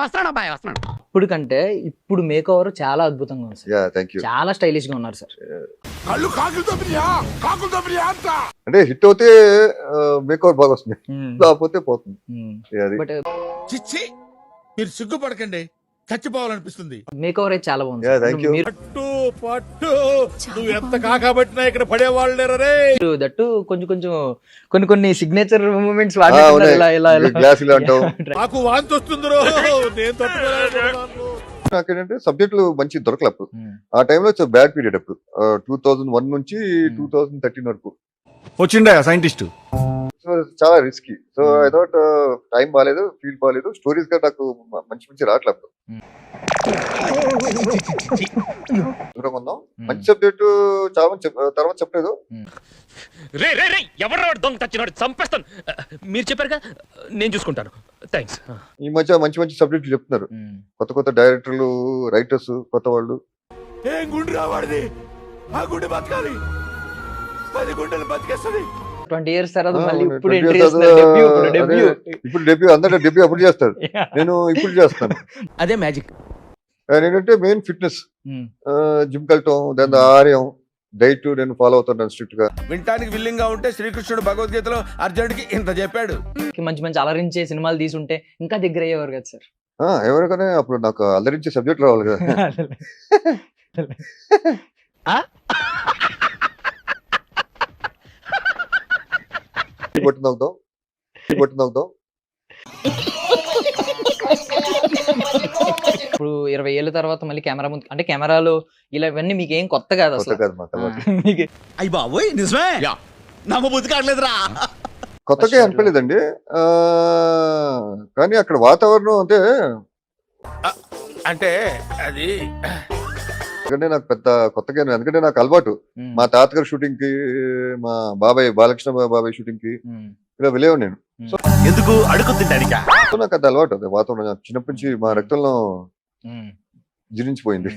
వస్తున్నాడు అబ్బాయి వస్తున్నాడు. ఇప్పుడు కంటే ఇప్పుడు మేక్ ఓవర్ చాలా అద్భుతంగా ఉంది సార్. Thank you. చాలా స్టైలిష్ గా ఉన్నారు సార్. అంటే హిట్ అవుతే మేక్ ఓవర్ బాగా వస్తుంది, లేకపోతే పోతుంది. బట్ చిచ్చి మీరు సిగ్గుపడకండి, చచ్చిపోవాలనిపిస్తుంది. మేక్ ఓవర్ అయితే చాలా బాగుంది. Thank you. పట్టు పట్టు నువ్వు ఎంత కాకబట్టినా ఇక్కడ పడేవాళ్ళు లేరే. దట్టు కొంచెం కొంచెం కొన్ని సిగ్నేచర్ మూమెంట్స్ గ్లాస్ ఇలా అంటావు. నాకు వాంతి వస్తుంది రో, నేను తట్టుకోలేకపోతున్నాను. నాకేంటంటే సబ్జెక్టులు మంచి దొరకలే అప్పుడు. ఆ టైంలో బ్యాడ్ పీరియడ్ అప్పుడు 2001 నుంచి 2013 వరకు వచ్చిండా సైంటిస్ట్. సో చాలా risky. So I thought time బాగాలేదు, ఫీల్ బాగాలేదు, స్టోరీస్ గా నాకు మంచి మంచి రావట్లేదు అప్పుడు. దూరంగా ఉందాం. మంచి సబ్జెక్టు చాలా మంది తర్వాత చెప్పలేదు. ఎవరు దొంగ తెచ్చినాడు చంపేస్తాను. మీరు చెప్పారుగా, నేను చూసుకుంటాను. థ్యాంక్స్. ఈ మధ్య మంచి మంచి సబ్జెక్టులు చెప్తున్నారు కొత్త కొత్త డైరెక్టర్లు, రైటర్స్, కొత్త వాళ్ళు. ఏం గుండె రావాడిది, ఆ గుండె బతకాలి, 10 గుండెలు బతికేస్తుంది. 20 years తర్వాత మళ్ళీ అవును, ఇప్పుడు 20 ఎంట్రీ years చేస్తున్నారు. అదే, ఇప్పుడు డెబ్యూ అందరూ డెబ్యూ అప్పుడు చేస్తారు, నేను ఇప్పుడు చేస్తాను. అదే మ్యాజిక్. నేనంటే మెయిన్ ఫిట్నెస్, జిమ్ కెళ్ళటం, దాని ఆర్యం, డైట్ నేను ఫాలో అవుతాను స్ట్రిక్ట్ గా. వినటానికి విల్లింగ్ గా ఉంటే శ్రీకృష్ణుడు భగవద్గీతలో అర్జునుడికి ఇంత చెప్పాడు. మంచి మంచి అలరించే సినిమాలు తీసుంటే ఇంకా దగ్గర అయ్యేవారు కదా సార్. ఎవరికైనా అప్పుడు నాకు అల్లరించే సబ్జెక్ట్ రావాలి కదా. పట్టుదాం ఇప్పుడు 20 ఏళ్ళ తర్వాత మళ్ళీ కెమెరా ముందు, అంటే కెమెరాలు ఇలా ఇవన్నీ మీకు ఏం కొత్త కాదు అసలు. మీకు అయ్యి బాబోయ్ నిజమే, నమ్మబుద్ధి కావట్లేదురా. కొత్తగా అనిపించలేదండి, కానీ అక్కడ వాతావరణం అంటే అది ఎందుకంటే నాకు పెద్ద కొత్తగా ఎందుకంటే నాకు అలవాటు. మా తాతగారి షూటింగ్ కి, మా బాబాయ్ బాలకృష్ణ బాబాయ్ షూటింగ్ కి ఇలా వెళ్ళేవు నేను. ఎందుకు అడుగుతుంటాడికా. సో నాకు అది అలవాటు, అది వాతావరణం చిన్నప్పటి నుంచి మా రక్తంలో జీర్ణించిపోయింది.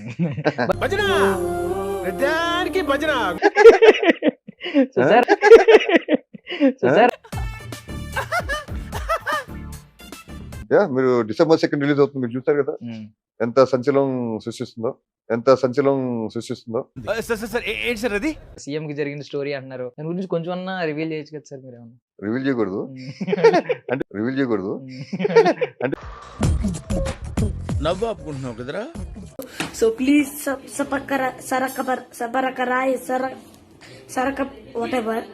మీరు December 2 రిలీజ్ అవుతుంది, మీరు చూస్తారు కదా ఎంత సంచలనం సృష్టిస్తుందో. ఏంటి సార్ అది? సీఎం కి జరిగిన స్టోరీ అంటున్నారు, దాని గురించి కొంచెం అన్నా రివీల్ చేయొచ్చు కదా సార్ మీరు. ఏమన్నా రివీల్ చేయకూడదు అంటే నవ్వు ఆపుకుంటున్నావు కదరా. సో ప్లీజ్ సరక వాట్ ఎవర్